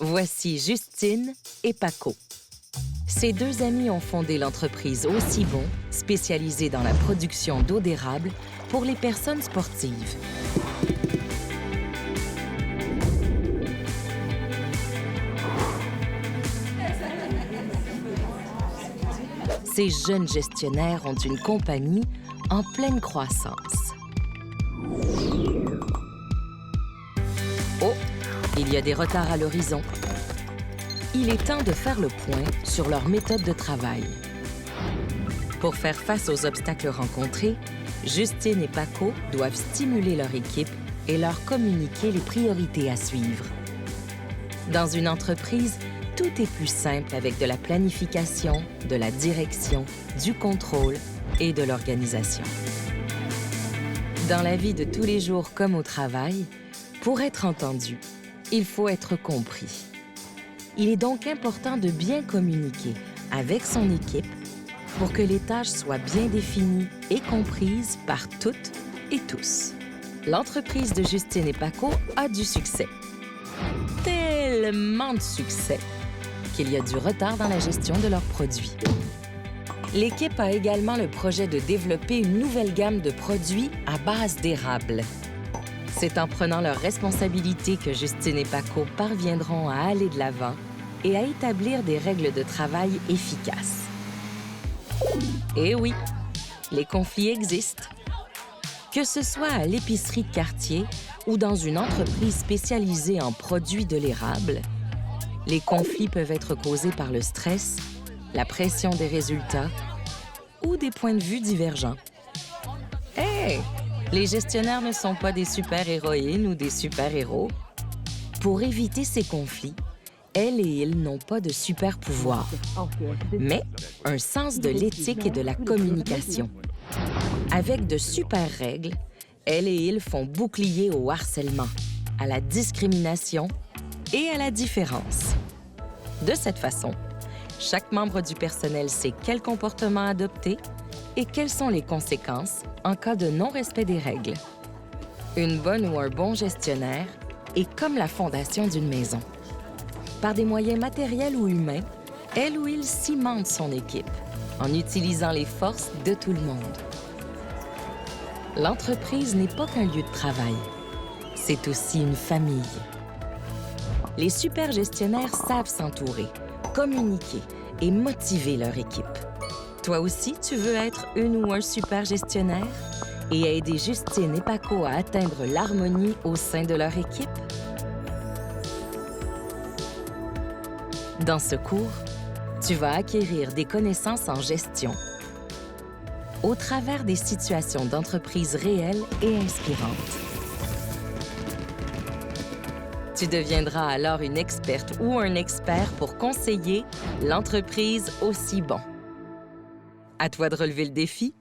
Voici Justine et Paco. Ces deux amis ont fondé l'entreprise Aussi Bon, spécialisée dans la production d'eau d'érable pour les personnes sportives. Ces jeunes gestionnaires ont une compagnie en pleine croissance. Oh, il y a des retards à l'horizon. Il est temps de faire le point sur leur méthode de travail. Pour faire face aux obstacles rencontrés, Justine et Paco doivent stimuler leur équipe et leur communiquer les priorités à suivre. Dans une entreprise, tout est plus simple avec de la planification, de la direction, du contrôle et de l'organisation. Dans la vie de tous les jours comme au travail, pour être entendu, il faut être compris. Il est donc important de bien communiquer avec son équipe pour que les tâches soient bien définies et comprises par toutes et tous. L'entreprise de Justine et Paco a du succès. Tellement de succès qu'il y a du retard dans la gestion de leurs produits. L'équipe a également le projet de développer une nouvelle gamme de produits à base d'érable. C'est en prenant leurs responsabilités que Justine et Paco parviendront à aller de l'avant et à établir des règles de travail efficaces. Et oui, les conflits existent. Que ce soit à l'épicerie de quartier ou dans une entreprise spécialisée en produits de l'érable, les conflits peuvent être causés par le stress, la pression des résultats ou des points de vue divergents. Hey! Les gestionnaires ne sont pas des super-héroïnes ou des super-héros. Pour éviter ces conflits, elles et ils n'ont pas de super-pouvoir, mais un sens de l'éthique et de la communication. Avec de super règles, elles et ils font bouclier au harcèlement, à la discrimination et à la différence. De cette façon, chaque membre du personnel sait quel comportement adopter et quelles sont les conséquences en cas de non-respect des règles. Une bonne ou un bon gestionnaire est comme la fondation d'une maison. Par des moyens matériels ou humains, elle ou il cimente son équipe en utilisant les forces de tout le monde. L'entreprise n'est pas qu'un lieu de travail, c'est aussi une famille. Les super gestionnaires savent s'entourer, communiquer et motiver leur équipe. Toi aussi, tu veux être une ou un super gestionnaire et aider Justine et Paco à atteindre l'harmonie au sein de leur équipe? Dans ce cours, tu vas acquérir des connaissances en gestion au travers des situations d'entreprise réelles et inspirantes. Tu deviendras alors une experte ou un expert pour conseiller l'entreprise Aussi Bon. À toi de relever le défi.